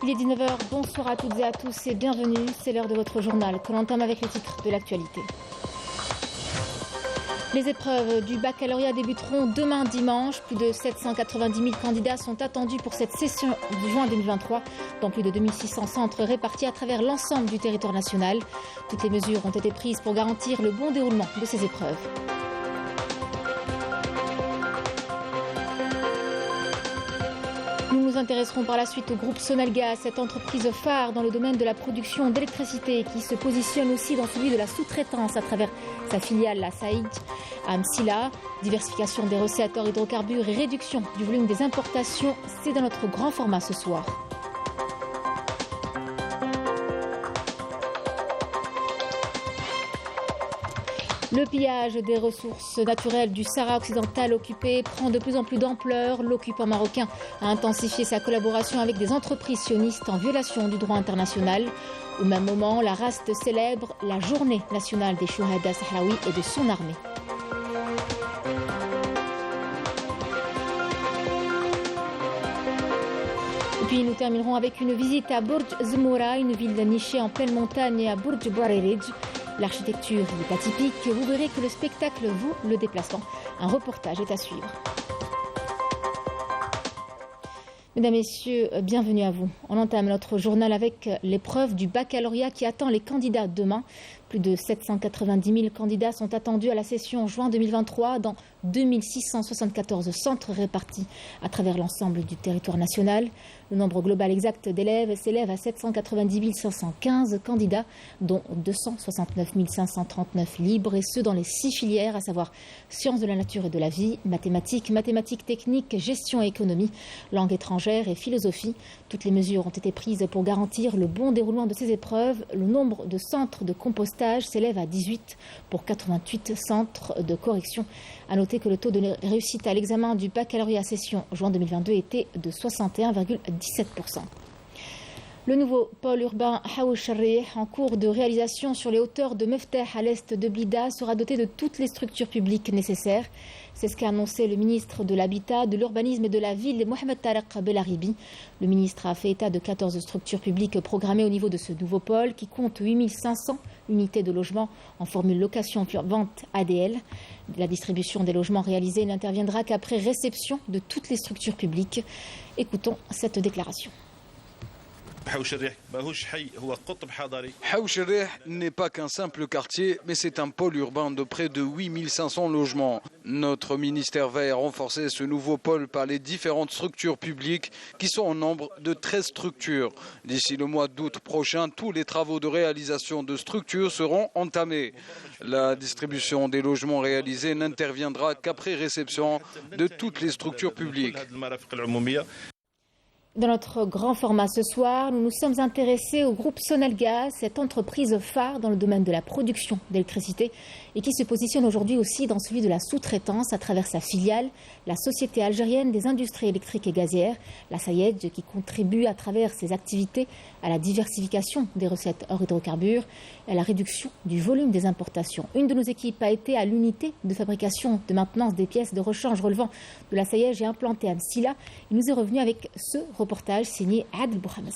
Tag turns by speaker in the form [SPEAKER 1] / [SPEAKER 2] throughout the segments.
[SPEAKER 1] Il est 19h, bonsoir à toutes et à tous et bienvenue, c'est l'heure de votre journal que l'on entame avec les titres de l'actualité. Les épreuves du baccalauréat débuteront demain dimanche. Plus de 790 000 candidats sont attendus pour cette session de juin 2023 dans plus de 2600 centres répartis à travers l'ensemble du territoire national. Toutes les mesures ont été prises pour garantir le bon déroulement de ces épreuves. Nous nous intéresserons par la suite au groupe Sonalgas, cette entreprise phare dans le domaine de la production d'électricité qui se positionne aussi dans celui de la sous-traitance à travers sa filiale, la Saïd, à Msila. Diversification des recettes hors hydrocarbures et réduction du volume des importations, c'est dans notre grand format ce soir. Le pillage des ressources naturelles du Sahara occidental occupé prend de plus en plus d'ampleur. L'occupant marocain a intensifié sa collaboration avec des entreprises sionistes en violation du droit international. Au même moment, la RAST célèbre la journée nationale des Chouhada sahraouis et de son armée. Et puis nous terminerons avec une visite à Bourj Zmoura, une ville nichée en pleine montagne à Bourj Bouaririj. L'architecture est atypique, vous verrez que le spectacle vaut le déplacement. Un reportage est à suivre. Mesdames, Messieurs, bienvenue à vous. On entame notre journal avec l'épreuve du baccalauréat qui attend les candidats demain. Plus de 790 000 candidats sont attendus à la session juin 2023 dans 2674 centres répartis à travers l'ensemble du territoire national. Le nombre global exact d'élèves s'élève à 790 515 candidats, dont 269 539 libres, et ce dans les 6 filières, à savoir sciences de la nature et de la vie, mathématiques, mathématiques techniques, gestion et économie, langue étrangère et philosophie. Toutes les mesures ont été prises pour garantir le bon déroulement de ces épreuves. Le nombre de centres de compostage s'élève à 18 pour 88 centres de correction. À noter que le taux de réussite à l'examen du baccalauréat session juin 2022 était de 61,17%. Le nouveau pôle urbain Haouch Sharrih, en cours de réalisation sur les hauteurs de Meftah à l'est de Blida, sera doté de toutes les structures publiques nécessaires. C'est ce qu'a annoncé le ministre de l'Habitat, de l'Urbanisme et de la Ville, Mohamed Tarek Belaribi. Le ministre a fait état de 14 structures publiques programmées au niveau de ce nouveau pôle qui compte 8500 unités de logement en formule location-vente ADL. La distribution des logements réalisés n'interviendra qu'après réception de toutes les structures publiques. Écoutons cette déclaration.
[SPEAKER 2] Haouch Sharrih n'est pas qu'un simple quartier, mais c'est un pôle urbain de près de 8500 logements. Notre ministère va renforcer ce nouveau pôle par les différentes structures publiques qui sont au nombre de 13 structures. D'ici le mois d'août prochain, tous les travaux de réalisation de structures seront entamés. La distribution des logements réalisés n'interviendra qu'après réception de toutes les structures publiques.
[SPEAKER 1] Dans notre grand format ce soir, nous nous sommes intéressés au groupe Sonalgas, cette entreprise phare dans le domaine de la production d'électricité et qui se positionne aujourd'hui aussi dans celui de la sous-traitance à travers sa filiale, la Société algérienne des industries électriques et gazières, la SAIED, qui contribue à travers ses activités à la diversification des recettes hors hydrocarbures et à la réduction du volume des importations. Une de nos équipes a été à l'unité de fabrication de maintenance des pièces de rechange relevant de la SAIED et implantée à Msila. Il nous est revenu avec ce reportage signé Adel Bouhames.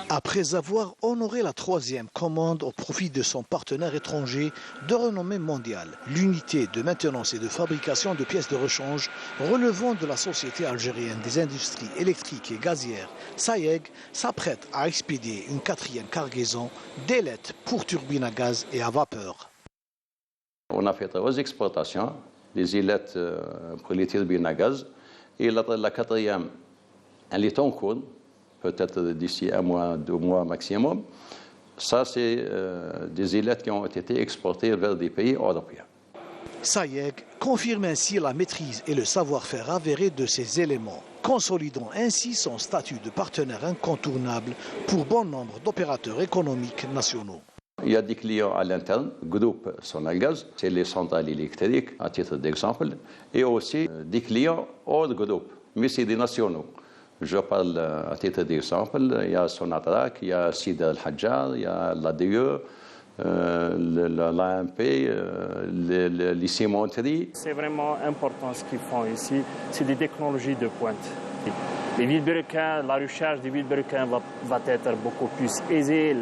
[SPEAKER 3] Après avoir honoré la 3e commande au profit de son partenaire étranger de renommée mondiale, l'unité de maintenance et de fabrication de pièces de rechange relevant de la Société algérienne des industries électriques et gazières, SAIEG, s'apprête à expédier une 4e cargaison d'ailettes pour turbines à gaz et à vapeur.
[SPEAKER 4] On a fait 3 exportations, des ailettes pour les turbines à gaz, et la 4e, elle est en cours. Peut-être d'ici 1 mois, 2 mois maximum. Ça, c'est des ailettes qui ont été exportées vers des pays européens.
[SPEAKER 3] SAIEG confirme ainsi la maîtrise et le savoir-faire avéré de ces éléments, consolidant ainsi son statut de partenaire incontournable pour bon nombre d'opérateurs économiques nationaux.
[SPEAKER 4] Il y a des clients à l'interne, groupe Sonalgas, c'est les centrales électriques, à titre d'exemple, et aussi des clients hors groupe, mais c'est des nationaux. Je parle à titre d'exemple, il y a Sonatrach, il y a Sid Al-Hajjar, il y a l'ADE, l'AMP, les cimenteries.
[SPEAKER 5] C'est vraiment important ce qu'ils font ici, c'est des technologies de pointe. Les vilebrequins, la recherche des vilebrequins va être beaucoup plus aisée.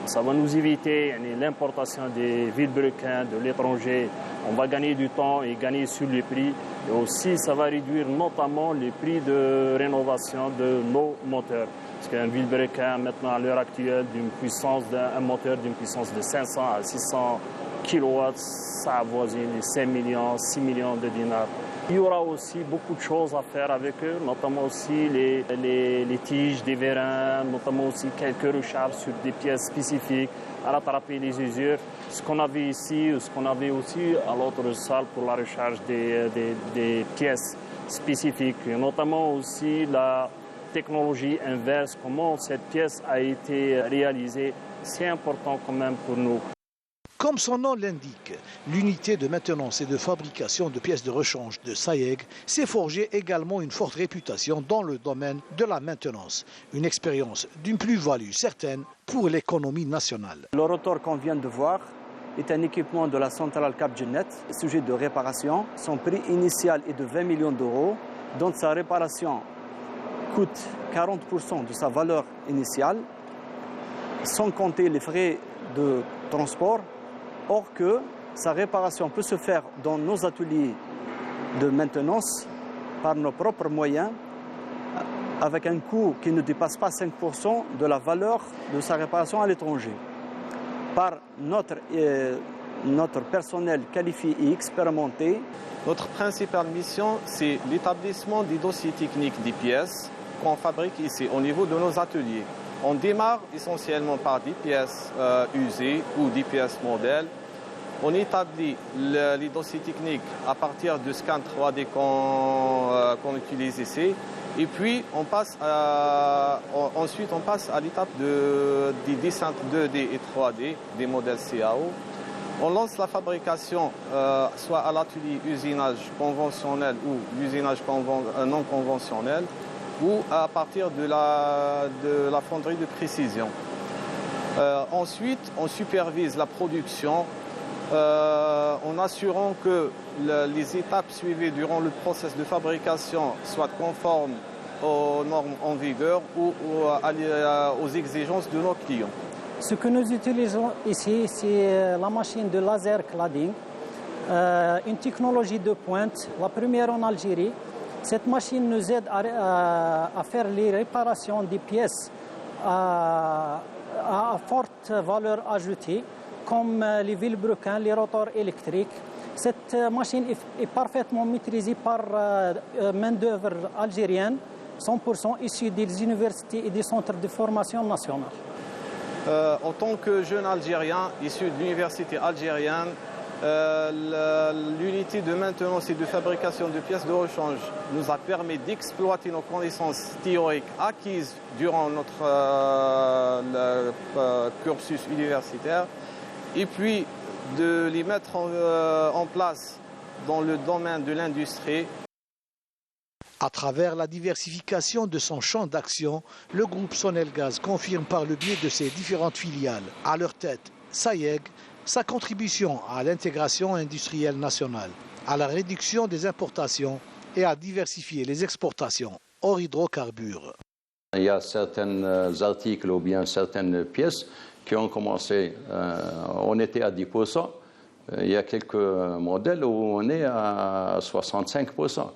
[SPEAKER 5] Ça va nous éviter l'importation des vilebrequins de l'étranger. On va gagner du temps et gagner sur les prix. Et aussi, ça va réduire notamment les prix de rénovation de nos moteurs. Parce qu'un vilebrequin, maintenant, à l'heure actuelle, un moteur d'une puissance de 500 à 600 kW, ça avoisine les 5 millions, 6 millions de dinars. Il y aura aussi beaucoup de choses à faire avec eux, notamment aussi les tiges, des vérins, notamment aussi quelques recharges sur des pièces spécifiques à rattraper les usures. Ce qu'on avait ici, ce qu'on avait aussi à l'autre salle pour la recharge des pièces spécifiques, notamment aussi la technologie inverse, comment cette pièce a été réalisée, c'est important quand même pour nous.
[SPEAKER 3] Comme son nom l'indique, l'unité de maintenance et de fabrication de pièces de rechange de SAEG s'est forgée également une forte réputation dans le domaine de la maintenance. Une expérience d'une plus-value certaine pour l'économie nationale.
[SPEAKER 6] Le rotor qu'on vient de voir est un équipement de la centrale Cap Genet, sujet de réparation. Son prix initial est de 20 millions d'euros, dont sa réparation coûte 40% de sa valeur initiale, sans compter les frais de transport. Or que sa réparation peut se faire dans nos ateliers de maintenance par nos propres moyens avec un coût qui ne dépasse pas 5% de la valeur de sa réparation à l'étranger. Par notre personnel qualifié et expérimenté.
[SPEAKER 7] Notre principale mission, c'est l'établissement des dossiers techniques des pièces qu'on fabrique ici au niveau de nos ateliers. On démarre essentiellement par des pièces usées ou des pièces modèles. On établit les dossiers techniques à partir du scan 3D qu'on utilise ici. Et puis, ensuite, on passe à l'étape des dessins 2D et 3D des modèles CAO. On lance la fabrication soit à l'atelier usinage conventionnel ou l'usinage non conventionnel, ou à partir de la fonderie de précision. Ensuite, on supervise la production en assurant que les étapes suivies durant le processus de fabrication soient conformes aux normes en vigueur ou aux exigences de nos clients.
[SPEAKER 8] Ce que nous utilisons ici, c'est la machine de laser cladding, une technologie de pointe, la première en Algérie. Cette machine nous aide à faire les réparations des pièces à forte valeur ajoutée, comme les vilebrequins, les rotors électriques. Cette machine est parfaitement maîtrisée par main-d'œuvre algérienne, 100% issue des universités et des centres de formation nationale.
[SPEAKER 7] En tant que jeune Algérien issu de l'université algérienne, l'unité de maintenance et de fabrication de pièces de rechange nous a permis d'exploiter nos connaissances théoriques acquises durant notre cursus universitaire et puis de les mettre en place dans le domaine de l'industrie.
[SPEAKER 3] À travers la diversification de son champ d'action, le groupe Sonelgaz confirme par le biais de ses différentes filiales, à leur tête SAEG, sa contribution à l'intégration industrielle nationale, à la réduction des importations et à diversifier les exportations hors hydrocarbures.
[SPEAKER 4] Il y a certains articles ou bien certaines pièces qui ont commencé, on était à 10%. Il y a quelques modèles où on est à 65%.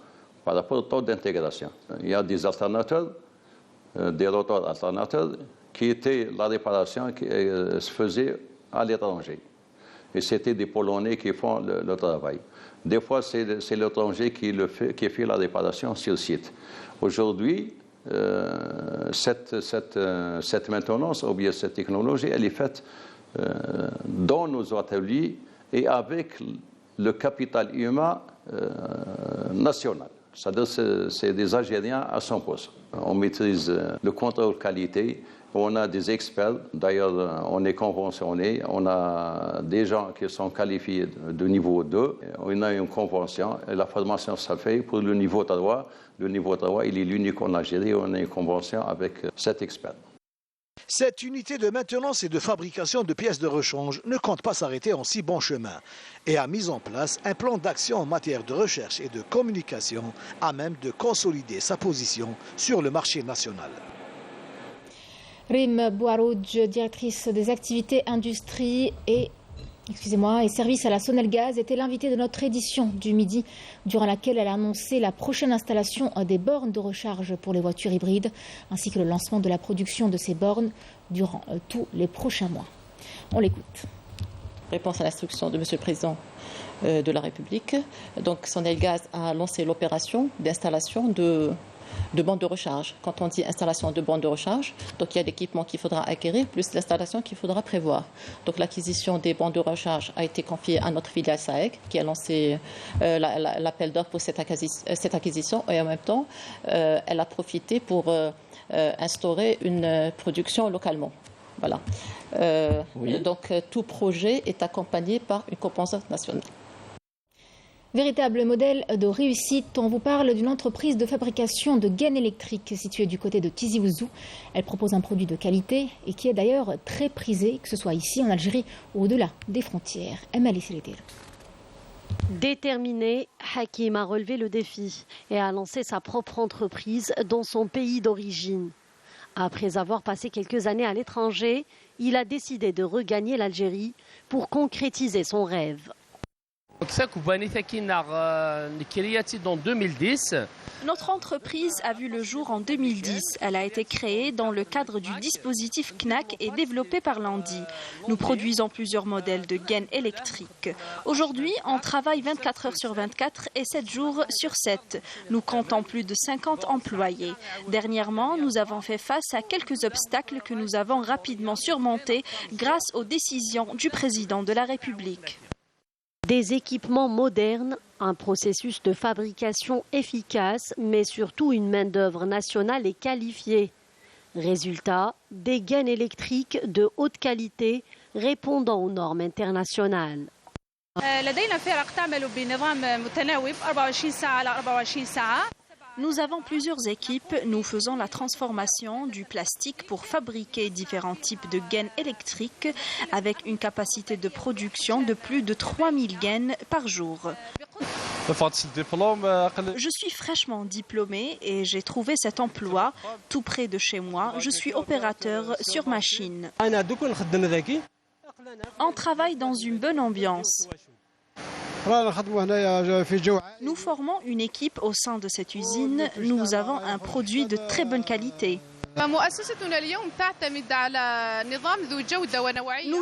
[SPEAKER 4] Par rapport au taux d'intégration. Il y a des alternateurs, des rotors alternateurs, qui étaient la réparation qui se faisait à l'étranger. Et c'était des Polonais qui font le travail. Des fois, c'est l'étranger qui fait la réparation sur site. Aujourd'hui, cette maintenance ou bien cette technologie, elle est faite dans nos ateliers et avec le capital humain national. C'est-à-dire que c'est des Algériens à 100%. On maîtrise le contrôle qualité, on a des experts, d'ailleurs on est conventionné, on a des gens qui sont qualifiés de niveau 2, on a une convention et la formation ça fait pour le niveau 3. Le niveau 3, il est l'unique en Algérie, on a une convention avec 7 experts.
[SPEAKER 3] Cette unité de maintenance et de fabrication de pièces de rechange ne compte pas s'arrêter en si bon chemin et a mis en place un plan d'action en matière de recherche et de communication à même de consolider sa position sur le marché national.
[SPEAKER 1] Rim Bouarouj, directrice des activités industrie et services à la Sonelgaz, était l'invitée de notre édition du midi, durant laquelle elle a annoncé la prochaine installation des bornes de recharge pour les voitures hybrides, ainsi que le lancement de la production de ces bornes durant tous les prochains mois. On l'écoute.
[SPEAKER 9] Réponse à l'instruction de M. le Président de la République. Donc Sonelgaz a lancé l'opération d'installation de bornes de recharge. Quand on dit installation de bornes de recharge, donc il y a l'équipement qu'il faudra acquérir plus l'installation qu'il faudra prévoir. Donc l'acquisition des bornes de recharge a été confiée à notre filiale SAEG qui a lancé l'appel d'offres pour cette acquisition et en même temps elle a profité pour instaurer une production localement. Voilà. Oui. Donc tout projet est accompagné par une composante nationale.
[SPEAKER 1] Véritable modèle de réussite, on vous parle d'une entreprise de fabrication de gaines électriques située du côté de Tizi Ouzou. Elle propose un produit de qualité et qui est d'ailleurs très prisé, que ce soit ici en Algérie ou au-delà des frontières.
[SPEAKER 10] Déterminé, Hakim a relevé le défi et a lancé sa propre entreprise dans son pays d'origine. Après avoir passé quelques années à l'étranger, il a décidé de regagner l'Algérie pour concrétiser son rêve.
[SPEAKER 11] Dans 2010.
[SPEAKER 12] Notre entreprise a vu le jour en 2010. Elle a été créée dans le cadre du dispositif CNAC et développée par l'ANDI. Nous produisons plusieurs modèles de gaines électriques. Aujourd'hui, on travaille 24 heures sur 24 et 7 jours sur 7. Nous comptons plus de 50 employés. Dernièrement, nous avons fait face à quelques obstacles que nous avons rapidement surmontés grâce aux décisions du président de la République.
[SPEAKER 10] Des équipements modernes, un processus de fabrication efficace, mais surtout une main-d'œuvre nationale et qualifiée. Résultat, des gaines électriques de haute qualité répondant aux normes internationales.
[SPEAKER 12] Nous avons plusieurs équipes. Nous faisons la transformation du plastique pour fabriquer différents types de gaines électriques avec une capacité de production de plus de 3000 gaines par jour. Je suis fraîchement diplômée et j'ai trouvé cet emploi tout près de chez moi. Je suis opérateur sur machine. On travaille dans une bonne ambiance. Nous formons une équipe au sein de cette usine. Nous avons un produit de très bonne qualité. Nous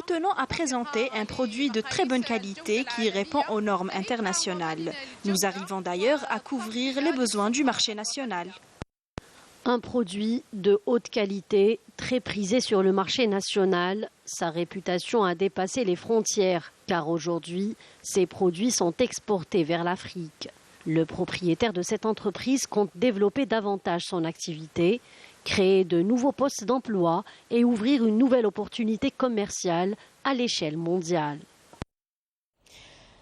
[SPEAKER 12] tenons à présenter un produit de très bonne qualité qui répond aux normes internationales. Nous arrivons d'ailleurs à couvrir les besoins du marché national.
[SPEAKER 10] Un produit de haute qualité, très prisé sur le marché national. Sa réputation a dépassé les frontières, car aujourd'hui, ces produits sont exportés vers l'Afrique. Le propriétaire de cette entreprise compte développer davantage son activité, créer de nouveaux postes d'emploi et ouvrir une nouvelle opportunité commerciale à l'échelle mondiale.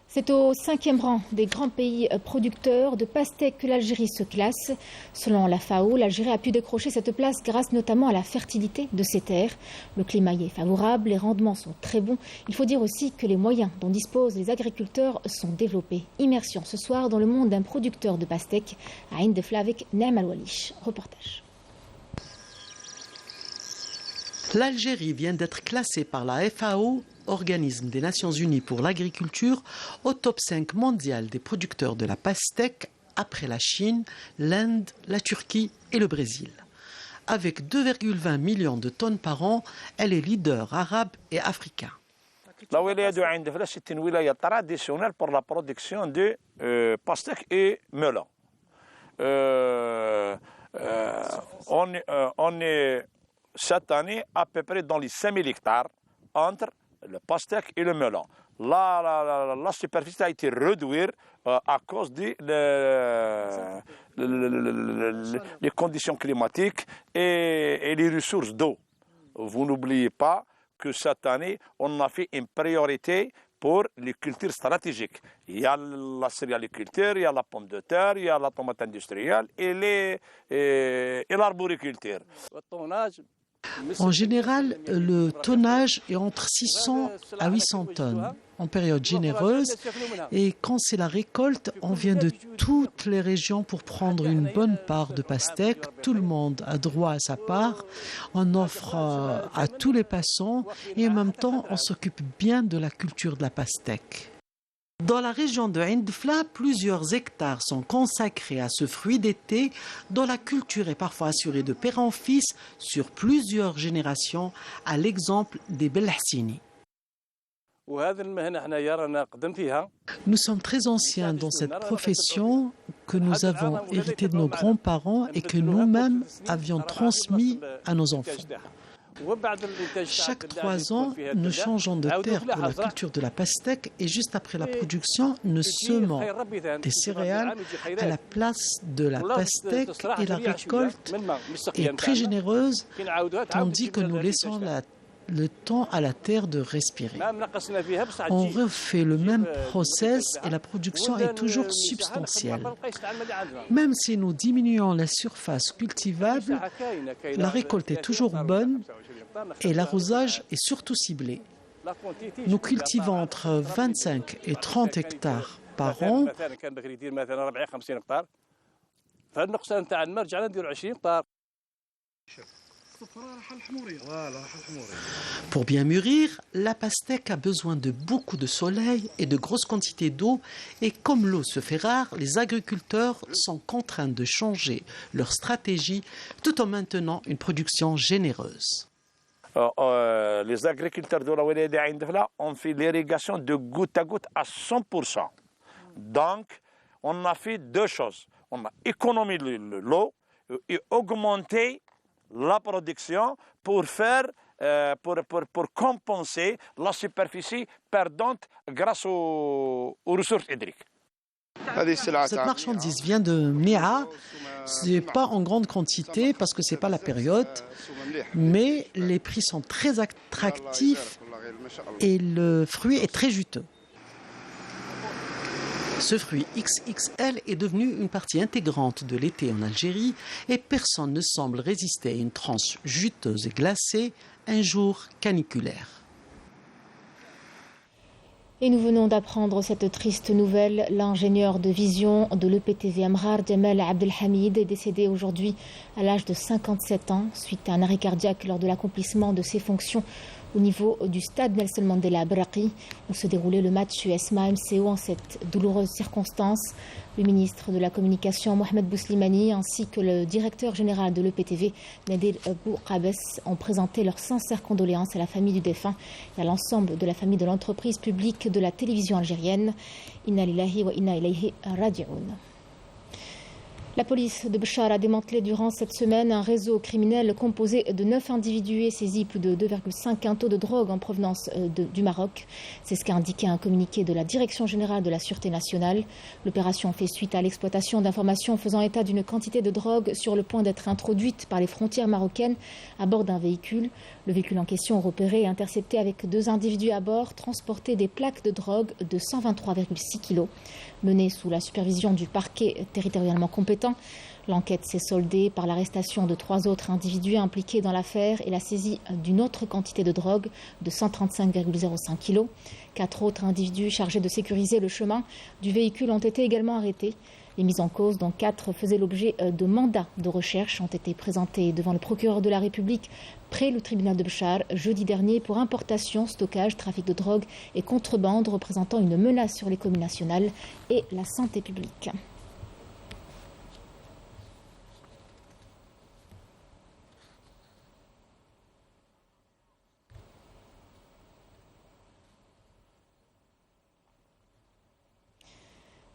[SPEAKER 1] C'est au 5e rang des grands pays producteurs de pastèques que l'Algérie se classe. Selon la FAO, l'Algérie a pu décrocher cette place grâce notamment à la fertilité de ses terres. Le climat y est favorable, les rendements sont très bons. Il faut dire aussi que les moyens dont disposent les agriculteurs sont développés. Immersion ce soir dans le monde d'un producteur de pastèques à Ain Defla avec Naim Al-Walish. Reportage.
[SPEAKER 13] L'Algérie vient d'être classée par la FAO, organisme des Nations Unies pour l'agriculture, au top 5 mondial des producteurs de la pastèque après la Chine, l'Inde, la Turquie et le Brésil. Avec 2,20 millions de tonnes par an, elle est leader arabe et africain.
[SPEAKER 14] La wilaya de Ain Defla, c'est une wilaya traditionnelle pour la production de pastèques et melons. On est cette année à peu près dans les 5000 hectares entre le pastèque et le melon. La superficie a été réduite à cause des conditions climatiques et les ressources d'eau. Vous n'oubliez pas que cette année, on a fait une priorité pour les cultures stratégiques. Il y a la céréaliculture, il y a la pomme de terre, il y a la tomate industrielle et l'arboriculture.
[SPEAKER 13] En général, le tonnage est entre 600 à 800 tonnes en période généreuse et quand c'est la récolte, on vient de toutes les régions pour prendre une bonne part de pastèque. Tout le monde a droit à sa part. On offre à tous les passants et en même temps, on s'occupe bien de la culture de la pastèque. Dans la région de Ain Dfla, plusieurs hectares sont consacrés à ce fruit d'été dont la culture est parfois assurée de père en fils sur plusieurs générations, à l'exemple des Belhassini. Nous sommes très anciens dans cette profession que nous avons héritée de nos grands-parents et que nous-mêmes avions transmis à nos enfants. Chaque 3 ans, nous changeons de terre pour la culture de la pastèque et juste après la production, nous semons des céréales à la place de la pastèque et la récolte est très généreuse, tandis que nous laissons le temps à la terre de respirer. On refait le même process et la production est toujours substantielle. Même si nous diminuons la surface cultivable, la récolte est toujours bonne et l'arrosage est surtout ciblé. Nous cultivons entre 25 et 30 hectares par an. Pour bien mûrir, la pastèque a besoin de beaucoup de soleil et de grosses quantités d'eau et comme l'eau se fait rare, les agriculteurs sont contraints de changer leur stratégie tout en maintenant une production généreuse.
[SPEAKER 14] Les agriculteurs de la Wilaya d'Ain Dfla ont fait l'irrigation de goutte à goutte à 100%. Donc, on a fait 2 choses. On a économisé l'eau et augmenté la production pour compenser la superficie perdante grâce aux ressources hydriques.
[SPEAKER 13] Cette marchandise vient de Méa. Ce n'est pas en grande quantité parce que ce n'est pas la période, mais les prix sont très attractifs et le fruit est très juteux. Ce fruit XXL est devenu une partie intégrante de l'été en Algérie et personne ne semble résister à une tranche juteuse et glacée un jour caniculaire.
[SPEAKER 1] Et nous venons d'apprendre cette triste nouvelle. L'ingénieur de vision de l'EPTV Amrar, Jamal Abdelhamid, est décédé aujourd'hui à l'âge de 57 ans suite à un arrêt cardiaque lors de l'accomplissement de ses fonctions au niveau du stade Nelson Mandela à Braqi, où se déroulait le match USMA-MCO en cette douloureuse circonstance. Le ministre de la Communication, Mohamed Bouslimani, ainsi que le directeur général de l'EPTV, Nadir Bouqabes, ont présenté leurs sincères condoléances à la famille du défunt et à l'ensemble de la famille de l'entreprise publique de la télévision algérienne. Inna lillahi wa inna ilayhi raji'un. La police de Béchar a démantelé durant cette semaine un réseau criminel composé de 9 individus et saisi plus de 2,5 quintaux de drogue en provenance du Maroc. C'est ce qu'a indiqué un communiqué de la Direction générale de la Sûreté nationale. L'opération fait suite à l'exploitation d'informations faisant état d'une quantité de drogue sur le point d'être introduite par les frontières marocaines à bord d'un véhicule. Le véhicule en question, repéré et intercepté avec 2 individus à bord, transportait des plaques de drogue de 123,6 kg. Menée sous la supervision du parquet territorialement compétent, l'enquête s'est soldée par l'arrestation de 3 autres individus impliqués dans l'affaire et la saisie d'une autre quantité de drogue de 135,05 kg. 4 autres individus chargés de sécuriser le chemin du véhicule ont été également arrêtés. Les mises en cause, dont 4 faisaient l'objet de mandats de recherche, ont été présentées devant le procureur de la République près le tribunal de Béchar jeudi dernier pour importation, stockage, trafic de drogue et contrebande représentant une menace sur l'économie nationale et la santé publique.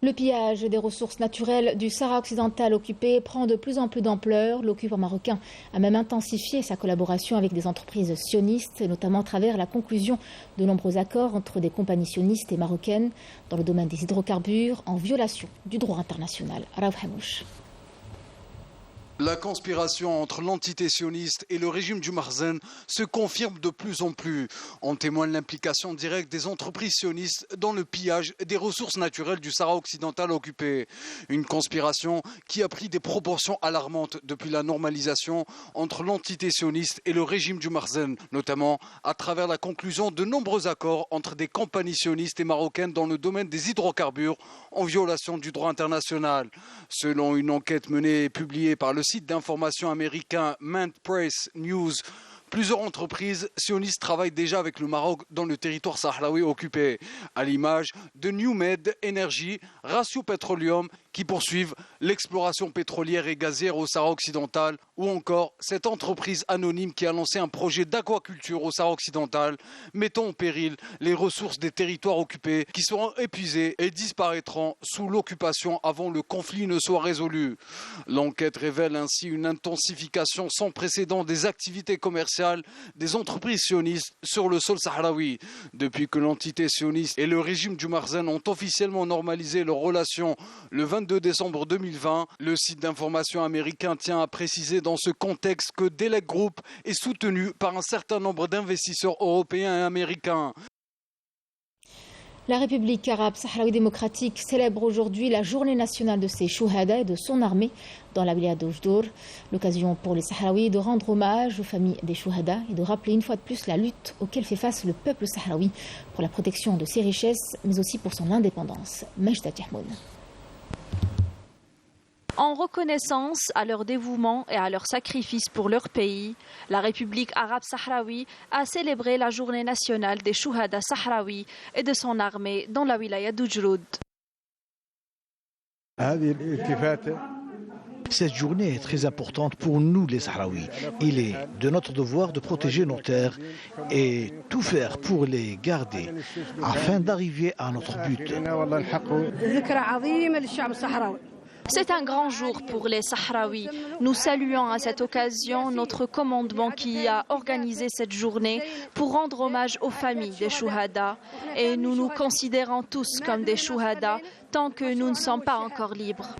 [SPEAKER 1] Le pillage des ressources naturelles du Sahara occidental occupé prend de plus en plus d'ampleur. L'occupant marocain a même intensifié sa collaboration avec des entreprises sionistes, notamment à travers la conclusion de nombreux accords entre des compagnies sionistes et marocaines dans le domaine des hydrocarbures, en violation du droit international. Raouf Hamouche.
[SPEAKER 2] La conspiration entre l'entité sioniste et le régime du Makhzen se confirme de plus en plus. En témoigne l'implication directe des entreprises sionistes dans le pillage des ressources naturelles du Sahara occidental occupé. Une conspiration qui a pris des proportions alarmantes depuis la normalisation entre l'entité sioniste et le régime du Makhzen, notamment à travers la conclusion de nombreux accords entre des compagnies sionistes et marocaines dans le domaine des hydrocarbures en violation du droit international. Selon une enquête menée et publiée par le site d'information américain Mint Press News, plusieurs entreprises sionistes travaillent déjà avec le Maroc dans le territoire sahraoui occupé, à l'image de NewMed Energy, Ratio Petroleum, qui poursuivent l'exploration pétrolière et gazière au Sahara occidental, ou encore cette entreprise anonyme qui a lancé un projet d'aquaculture au Sahara occidental, mettant en péril les ressources des territoires occupés qui seront épuisés et disparaîtront sous l'occupation avant le conflit ne soit résolu. L'enquête révèle ainsi une intensification sans précédent des activités commerciales des entreprises sionistes sur le sol sahraoui. Depuis que l'entité sioniste et le régime du Makhzen ont officiellement normalisé leurs relations le 22 décembre 2020, le site d'information américain tient à préciser dans ce contexte que Delek Group est soutenu par un certain nombre d'investisseurs européens et américains.
[SPEAKER 1] La République arabe sahraoui démocratique célèbre aujourd'hui la journée nationale de ses chouhada et de son armée dans la wilaya d'Oujdour. L'occasion pour les Sahraouis de rendre hommage aux familles des chouhada et de rappeler une fois de plus la lutte auquel fait face le peuple sahraoui pour la protection de ses richesses, mais aussi pour son indépendance. Majda Jahmoun.
[SPEAKER 12] En reconnaissance à leur dévouement et à leur sacrifice pour leur pays, la République arabe sahraoui a célébré la journée nationale des chouhada sahraouis et de son armée dans la wilaya d'Oujroud.
[SPEAKER 3] Cette journée est très importante pour nous les Sahraouis. Il est de notre devoir de protéger nos terres et tout faire pour les garder afin d'arriver à notre but.
[SPEAKER 12] C'est un grand jour pour les Sahraouis. Nous saluons à cette occasion notre commandement qui a organisé cette journée pour rendre hommage aux familles des chouhada. Et nous nous considérons tous comme des chouhada tant que nous ne sommes pas encore libres.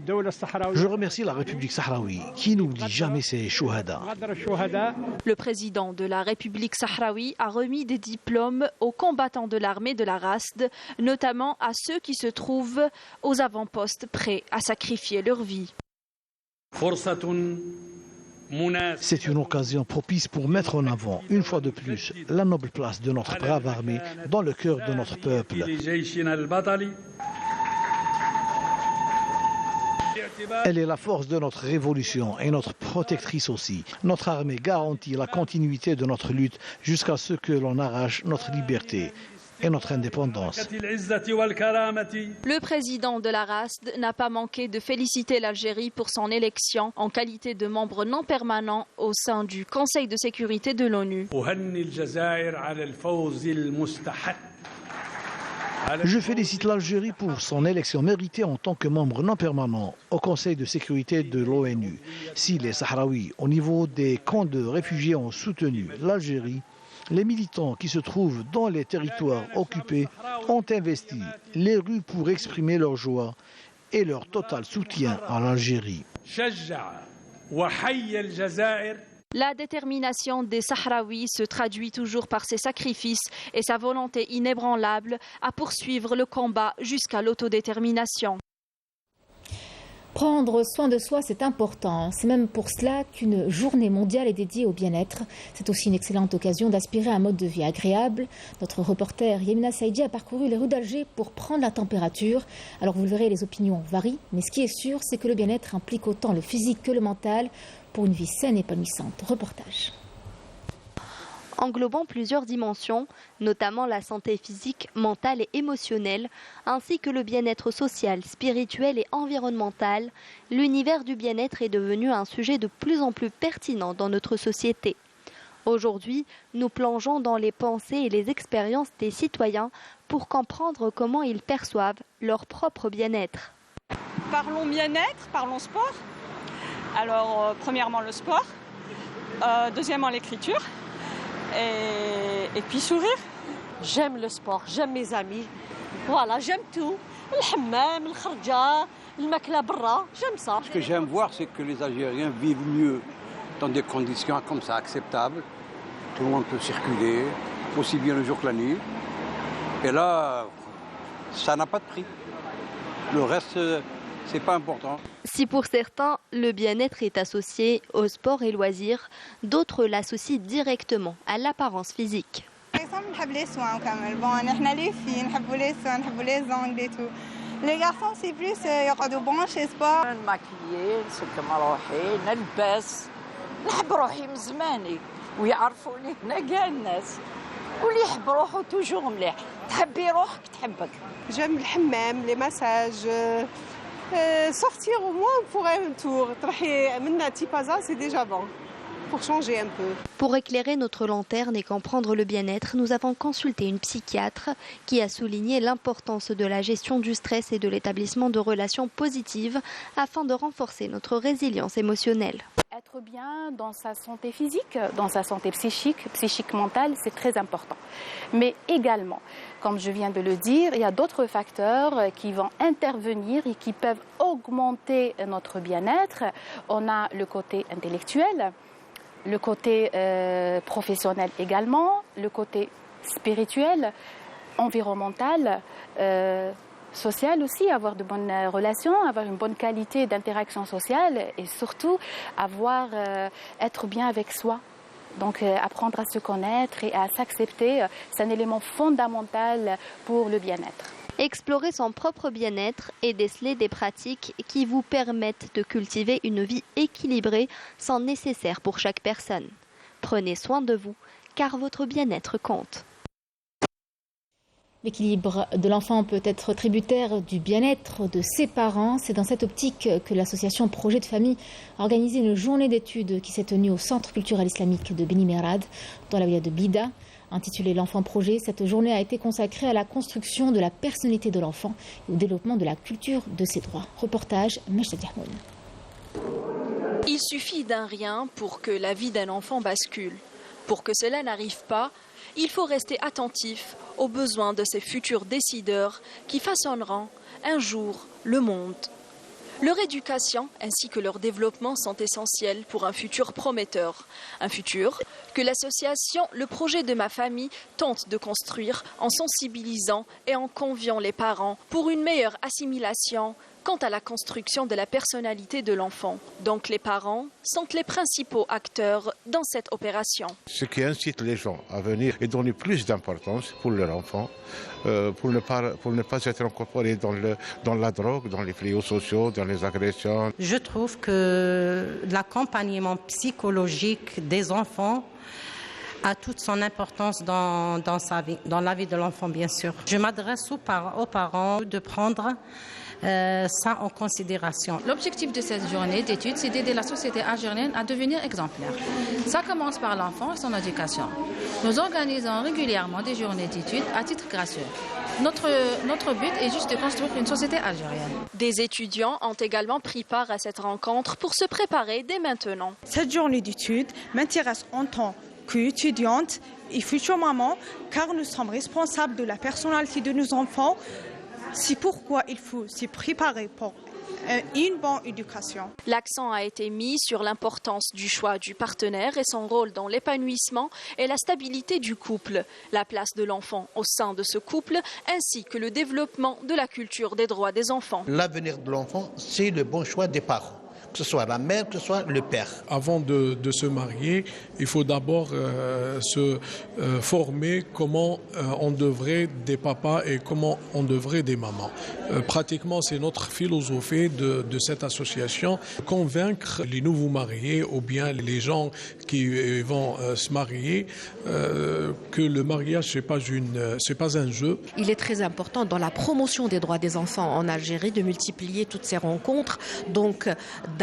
[SPEAKER 3] Je remercie la République sahraoui qui n'oublie jamais ses chouhada.
[SPEAKER 12] Le président de la République sahraoui a remis des diplômes aux combattants de l'armée de la RASD, notamment à ceux qui se trouvent aux avant-postes prêts à sacrifier leur vie.
[SPEAKER 3] C'est une occasion propice pour mettre en avant, une fois de plus, la noble place de notre brave armée dans le cœur de notre peuple. Elle est la force de notre révolution et notre protectrice aussi. Notre armée garantit la continuité de notre lutte jusqu'à ce que l'on arrache notre liberté et notre indépendance.
[SPEAKER 12] Le président de la RASD n'a pas manqué de féliciter l'Algérie pour son élection en qualité de membre non permanent au sein du Conseil de sécurité de l'ONU.
[SPEAKER 3] Je félicite l'Algérie pour son élection méritée en tant que membre non permanent au Conseil de sécurité de l'ONU. Si les Sahraouis, au niveau des camps de réfugiés, ont soutenu l'Algérie, les militants qui se trouvent dans les territoires occupés ont investi les rues pour exprimer leur joie et leur total soutien à l'Algérie.
[SPEAKER 12] La détermination des Sahraouis se traduit toujours par ses sacrifices et sa volonté inébranlable à poursuivre le combat jusqu'à l'autodétermination.
[SPEAKER 1] Prendre soin de soi, c'est important. C'est même pour cela qu'une journée mondiale est dédiée au bien-être. C'est aussi une excellente occasion d'aspirer à un mode de vie agréable. Notre reporter Yemina Saïdi a parcouru les rues d'Alger pour prendre la température. Alors vous le verrez, les opinions varient. Mais ce qui est sûr, c'est que le bien-être implique autant le physique que le mental pour une vie saine et épanouissante. Reportage.
[SPEAKER 15] Englobant plusieurs dimensions, notamment la santé physique, mentale et émotionnelle, ainsi que le bien-être social, spirituel et environnemental, l'univers du bien-être est devenu un sujet de plus en plus pertinent dans notre société. Aujourd'hui, nous plongeons dans les pensées et les expériences des citoyens pour comprendre comment ils perçoivent leur propre bien-être.
[SPEAKER 16] Parlons bien-être, parlons sport. Alors, premièrement le sport, deuxièmement l'écriture. Et puis sourire.
[SPEAKER 17] J'aime le sport, j'aime mes amis. Voilà, j'aime tout. Le hammam, le kharja, j'aime ça. Ce que j'aime voir, c'est que les Algériens vivent mieux dans des conditions comme ça acceptables. Tout le monde peut circuler, aussi bien le jour que la nuit. Et là, ça n'a pas de prix. Le reste, c'est pas important.
[SPEAKER 15] Si pour certains, le bien-être est associé au sport et loisirs, d'autres l'associent directement à l'apparence physique.
[SPEAKER 18] Les garçons, c'est plus يقعدوا branchés sport.
[SPEAKER 19] نماكيي نسكم روحي نلبس نحب روحي من زماني ويعرفوني هنا كاع الناس واللي يحب روحه توجور مليح تحبي روحك تحبك.
[SPEAKER 18] J'aime le hammam, les massages, sortir au moins pour un tour. تروحي من Tipaza, c'est déjà bon. Pour changer un peu.
[SPEAKER 15] Pour éclairer notre lanterne et comprendre le bien-être, nous avons consulté une psychiatre qui a souligné l'importance de la gestion du stress et de l'établissement de relations positives afin de renforcer notre résilience émotionnelle.
[SPEAKER 20] Être bien dans sa santé physique, dans sa santé psychique mentale, c'est très important. Mais également, comme je viens de le dire, il y a d'autres facteurs qui vont intervenir et qui peuvent augmenter notre bien-être. On a le côté intellectuel, le côté professionnel également, le côté spirituel, environnemental, social aussi, avoir de bonnes relations, avoir une bonne qualité d'interaction sociale et surtout être bien avec soi. Donc apprendre à se connaître et à s'accepter, c'est un élément fondamental pour le bien-être.
[SPEAKER 15] Explorer son propre bien-être et déceler des pratiques qui vous permettent de cultiver une vie équilibrée sont nécessaires pour chaque personne. Prenez soin de vous, car votre bien-être compte.
[SPEAKER 1] L'équilibre de l'enfant peut être tributaire du bien-être de ses parents. C'est dans cette optique que l'association Projet de Famille a organisé une journée d'études qui s'est tenue au Centre culturel islamique de Beni Merad, dans la wilaya de Blida. Intitulée L'Enfant Projet, cette journée a été consacrée à la construction de la personnalité de l'enfant et au développement de la culture de ses droits. Reportage Mejda Diahmoun.
[SPEAKER 12] Il suffit d'un rien pour que la vie d'un enfant bascule. Pour que cela n'arrive pas, il faut rester attentif aux besoins de ces futurs décideurs qui façonneront un jour le monde. Leur éducation ainsi que leur développement sont essentiels pour un futur prometteur. Un futur que l'association Le Projet de ma famille tente de construire en sensibilisant et en conviant les parents pour une meilleure assimilation quant à la construction de la personnalité de l'enfant. Donc les parents sont les principaux acteurs dans cette opération.
[SPEAKER 21] Ce qui incite les gens à venir et donner plus d'importance pour leur enfant, pour ne pas être incorporés dans la drogue, dans les fléaux sociaux, dans les agressions.
[SPEAKER 22] Je trouve que l'accompagnement psychologique des enfants a toute son importance dans la vie de l'enfant, bien sûr. Je m'adresse aux parents de prendre ça en considération.
[SPEAKER 23] L'objectif de cette journée d'études, c'est d'aider la société algérienne à devenir exemplaire. Ça commence par l'enfant et son éducation. Nous organisons régulièrement des journées d'études à titre gracieux. Notre but est juste de construire une société algérienne.
[SPEAKER 12] Des étudiants ont également pris part à cette rencontre pour se préparer dès maintenant.
[SPEAKER 24] Cette journée d'études m'intéresse en tant qu'étudiante et future maman, car nous sommes responsables de la personnalité de nos enfants. C'est pourquoi il faut se préparer pour une bonne éducation.
[SPEAKER 12] L'accent a été mis sur l'importance du choix du partenaire et son rôle dans l'épanouissement et la stabilité du couple, la place de l'enfant au sein de ce couple, ainsi que le développement de la culture des droits des enfants.
[SPEAKER 3] L'avenir de l'enfant, c'est le bon choix des parents, que ce soit la mère, que ce soit le père.
[SPEAKER 25] Avant de se marier, il faut d'abord se former comment on devrait des papas et comment on devrait des mamans. Pratiquement, c'est notre philosophie de cette association, convaincre les nouveaux mariés ou bien les gens qui vont se marier que le mariage, c'est pas un jeu.
[SPEAKER 26] Il est très important dans la promotion des droits des enfants en Algérie de multiplier toutes ces rencontres, donc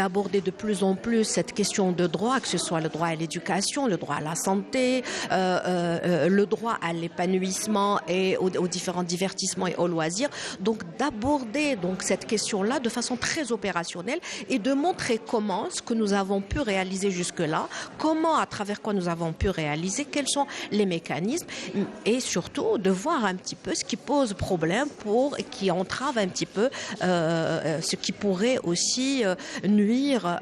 [SPEAKER 4] d'aborder de plus en plus cette question de droit, que ce soit le droit à l'éducation, le droit à la santé, le droit à l'épanouissement et aux différents divertissements et aux loisirs. Donc d'aborder donc cette question-là de façon très opérationnelle et de montrer comment ce que nous avons pu réaliser jusque-là, comment à travers quoi nous avons pu réaliser, quels sont les mécanismes et surtout de voir un petit peu ce qui pose problème et qui entrave un petit peu ce qui pourrait aussi nuire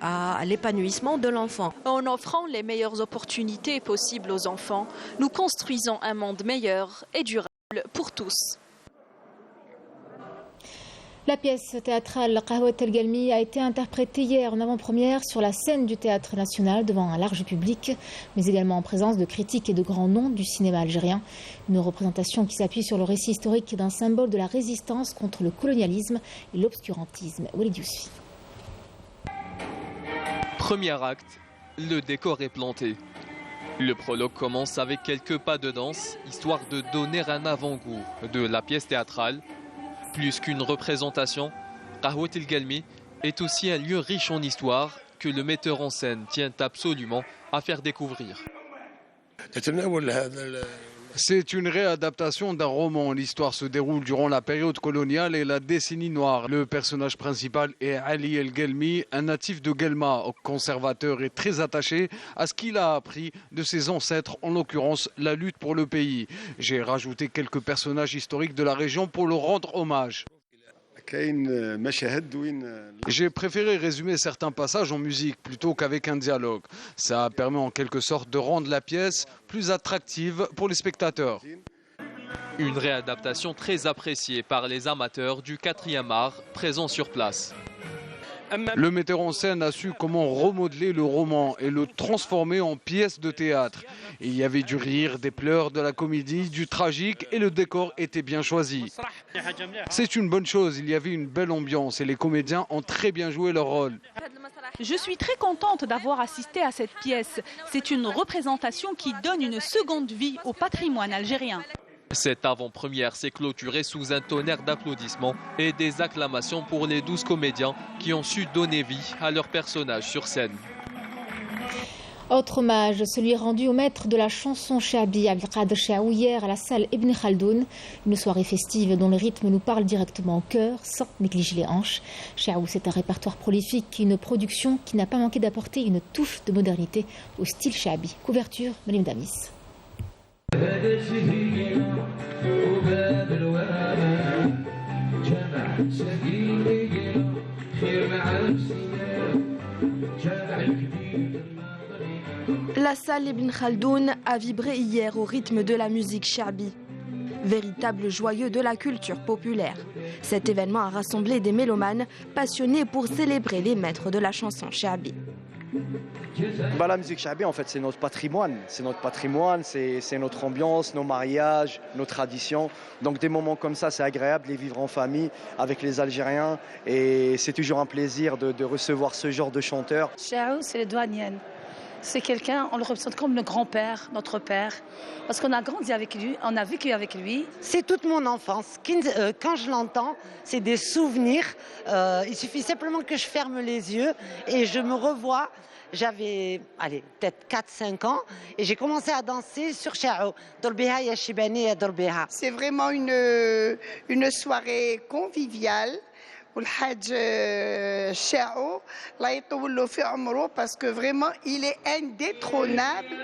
[SPEAKER 4] à l'épanouissement de l'enfant.
[SPEAKER 12] En offrant les meilleures opportunités possibles aux enfants, nous construisons un monde meilleur et durable pour tous.
[SPEAKER 1] La pièce théâtrale Qahwat El Galmi a été interprétée hier en avant-première sur la scène du Théâtre National devant un large public, mais également en présence de critiques et de grands noms du cinéma algérien. Une représentation qui s'appuie sur le récit historique d'un symbole de la résistance contre le colonialisme et l'obscurantisme. Walid Yousfi.
[SPEAKER 5] Premier acte, le décor est planté. Le prologue commence avec quelques pas de danse, histoire de donner un avant-goût de la pièce théâtrale. Plus qu'une représentation, Qahwat El Galmi est aussi un lieu riche en histoire que le metteur en scène tient absolument à faire découvrir.
[SPEAKER 2] C'est une réadaptation d'un roman. L'histoire se déroule durant la période coloniale et la décennie noire. Le personnage principal est Ali El Galmi, un natif de Guelma, conservateur et très attaché à ce qu'il a appris de ses ancêtres, en l'occurrence la lutte pour le pays. J'ai rajouté quelques personnages historiques de la région pour leur rendre hommage. J'ai préféré résumer certains passages en musique plutôt qu'avec un dialogue. Ça permet en quelque sorte de rendre la pièce plus attractive pour les spectateurs.
[SPEAKER 5] Une réadaptation très appréciée par les amateurs du 4e art présents sur place.
[SPEAKER 2] Le metteur en scène a su comment remodeler le roman et le transformer en pièce de théâtre. Il y avait du rire, des pleurs, de la comédie, du tragique et le décor était bien choisi. C'est une bonne chose, il y avait une belle ambiance et les comédiens ont très bien joué leur rôle.
[SPEAKER 6] Je suis très contente d'avoir assisté à cette pièce. C'est une représentation qui donne une seconde vie au patrimoine algérien.
[SPEAKER 5] Cette avant-première s'est clôturée sous un tonnerre d'applaudissements et des acclamations pour les 12 comédiens qui ont su donner vie à leurs personnages sur scène.
[SPEAKER 1] Autre hommage, celui rendu au maître de la chanson Chaabi, Abdelkader Chaou, hier à la salle Ibn Khaldoun. Une soirée festive dont le rythme nous parle directement au cœur, sans négliger les hanches. Chaou, c'est un répertoire prolifique, une production qui n'a pas manqué d'apporter une touche de modernité au style Chaabi. Couverture, Malim Damis.
[SPEAKER 7] La salle Ibn Khaldoun a vibré hier au rythme de la musique Chaabi, véritable joyeux de la culture populaire. Cet événement a rassemblé des mélomanes passionnés pour célébrer les maîtres de la chanson Chaabi.
[SPEAKER 8] La musique Chaabi, en fait, c'est notre patrimoine. C'est notre ambiance, nos mariages, nos traditions. Donc des moments comme ça, c'est agréable de les vivre en famille avec les Algériens. Et c'est toujours un plaisir de recevoir ce genre de chanteurs.
[SPEAKER 26] Chaou, c'est le douanier. C'est quelqu'un, on le représente comme le grand-père, notre père, parce qu'on a grandi avec lui, on a vécu avec lui.
[SPEAKER 27] C'est toute mon enfance. Quand je l'entends, c'est des souvenirs. Il suffit simplement que je ferme les yeux et je me revois. J'avais, peut-être 4-5 ans et j'ai commencé à danser sur Chaou. Dolbeha ya Shibani ya Dolbeha.
[SPEAKER 28] C'est vraiment une soirée conviviale. والحاج شاعو الله يطول له في عمره parce que vraiment il est indétrônable.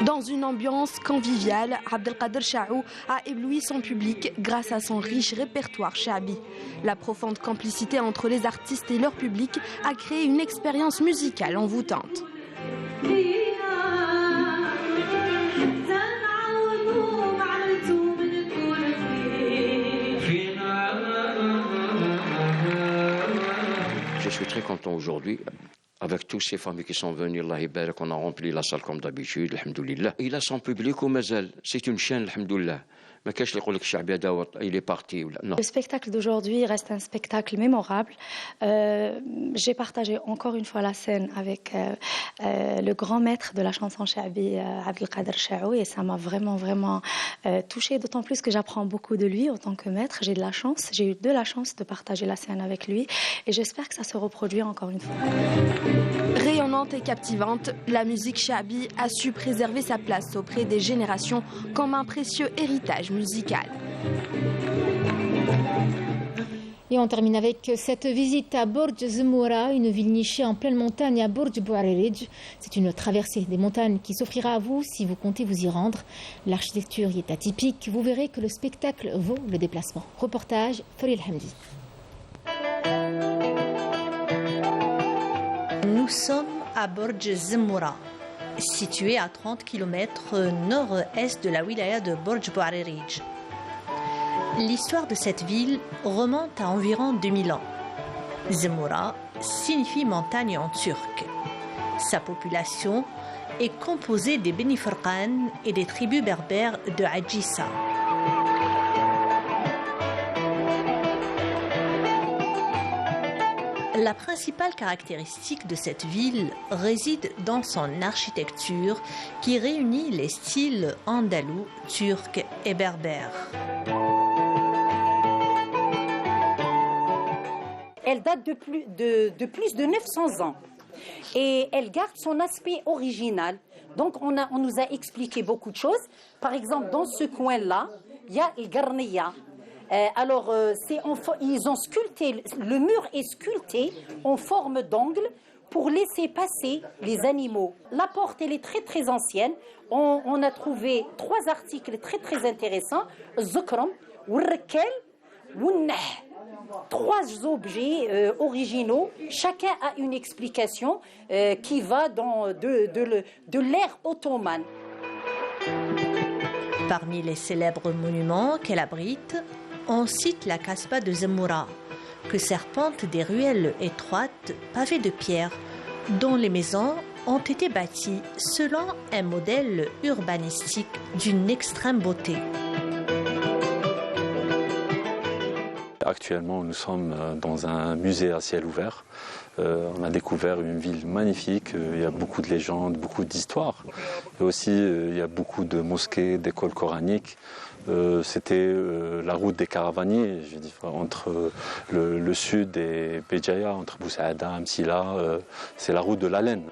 [SPEAKER 7] Dans une ambiance conviviale, Abdelkader Chaou a ébloui son public grâce à son riche répertoire Chaabi. La profonde complicité entre les artistes et leur public a créé une expérience musicale envoûtante.
[SPEAKER 29] Je suis très content aujourd'hui, avec toutes ces familles qui sont venues, Allah Ibarak, on a rempli la salle comme d'habitude, alhamdoulilah. Il a son public au Mazal, c'est une chaîne, alhamdoulilah. il est parti. Non.
[SPEAKER 9] Le spectacle d'aujourd'hui reste un spectacle mémorable. J'ai partagé encore une fois la scène avec le grand maître de la chanson Chaabi, Abdelkader Chaou, et ça m'a vraiment touchée, d'autant plus que j'apprends beaucoup de lui en tant que maître. J'ai eu de la chance de partager la scène avec lui, et j'espère que ça se reproduit encore une fois.
[SPEAKER 7] Rayonnante et captivante, la musique Chaabi a su préserver sa place auprès des générations comme un précieux héritage musical.
[SPEAKER 1] Et on termine avec cette visite à Borj Zmoura, une ville nichée en pleine montagne à Borj Bouarerij. C'est une traversée des montagnes qui s'offrira à vous si vous comptez vous y rendre. L'architecture y est atypique. Vous verrez que le spectacle vaut le déplacement. Reportage Faril Hamdi.
[SPEAKER 10] Nous sommes à Borj Zmoura, situé à 30 km nord-est de la wilaya de Borj Bouarerij. L'histoire de cette ville remonte à environ 2000 ans. Zmoura signifie montagne en turc. Sa population est composée des Beni Furqan et des tribus berbères de Adjissa. La principale caractéristique de cette ville réside dans son architecture qui réunit les styles andalous, turcs et berbères.
[SPEAKER 11] Elle date de plus de 900 ans et elle garde son aspect original. Donc on nous a expliqué beaucoup de choses. Par exemple, dans ce coin-là, il y a le Garniya. Ils ont sculpté, le mur est sculpté en forme d'angle pour laisser passer les animaux. La porte, elle est très ancienne. On a trouvé 3 articles très intéressants. Zukram, Wurkel, Wunnah. 3 objets originaux. Chacun a une explication qui va de l'ère ottomane.
[SPEAKER 10] Parmi les célèbres monuments qu'elle abrite, on cite la Kasbah de Zmoura, que serpentent des ruelles étroites pavées de pierre, dont les maisons ont été bâties selon un modèle urbanistique d'une extrême beauté.
[SPEAKER 13] Actuellement, nous sommes dans un musée à ciel ouvert. On a découvert une ville magnifique, il y a beaucoup de légendes, beaucoup d'histoires. Et aussi, il y a beaucoup de mosquées, d'écoles coraniques. C'était la route des caravaniers, je dis, entre le sud et Béjaïa, entre Boussaada, Msila, c'est la route de la laine.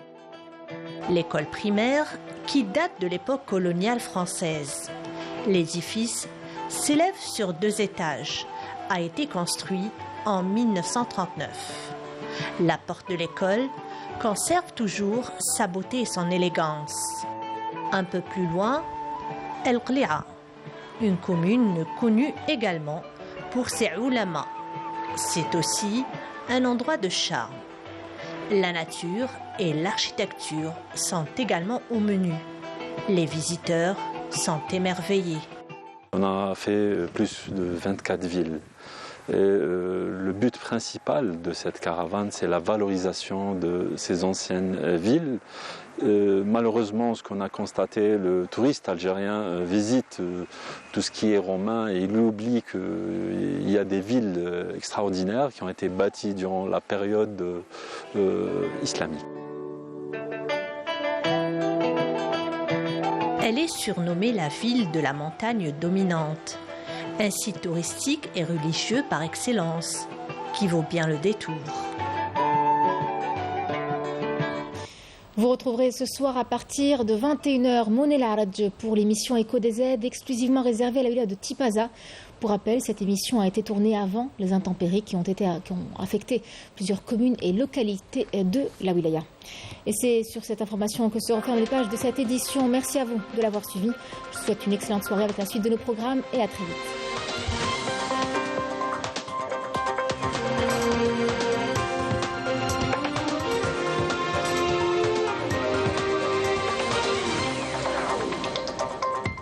[SPEAKER 10] L'école primaire, qui date de l'époque coloniale française. L'édifice s'élève sur 2 étages, a été construit en 1939. La porte de l'école conserve toujours sa beauté et son élégance. Un peu plus loin, El Qli'a, une commune connue également pour ses ulama. C'est aussi un endroit de charme. La nature et l'architecture sont également au menu. Les visiteurs sont émerveillés.
[SPEAKER 13] On a fait plus de 24 villes. Et le but principal de cette caravane, c'est la valorisation de ces anciennes villes. Malheureusement, ce qu'on a constaté, le touriste algérien visite tout ce qui est romain et il oublie qu'il y a des villes extraordinaires qui ont été bâties durant la période islamique.
[SPEAKER 10] Elle est surnommée la ville de la montagne dominante, un site touristique et religieux par excellence, qui vaut bien le détour.
[SPEAKER 1] Vous retrouverez ce soir à partir de 21h Monet Laraj pour l'émission Écho des aides exclusivement réservée à la wilaya de Tipaza. Pour rappel, cette émission a été tournée avant les intempéries qui ont affecté plusieurs communes et localités de la wilaya. Et c'est sur cette information que se referment les pages de cette édition. Merci à vous de l'avoir suivi. Je vous souhaite une excellente soirée avec la suite de nos programmes et à très vite.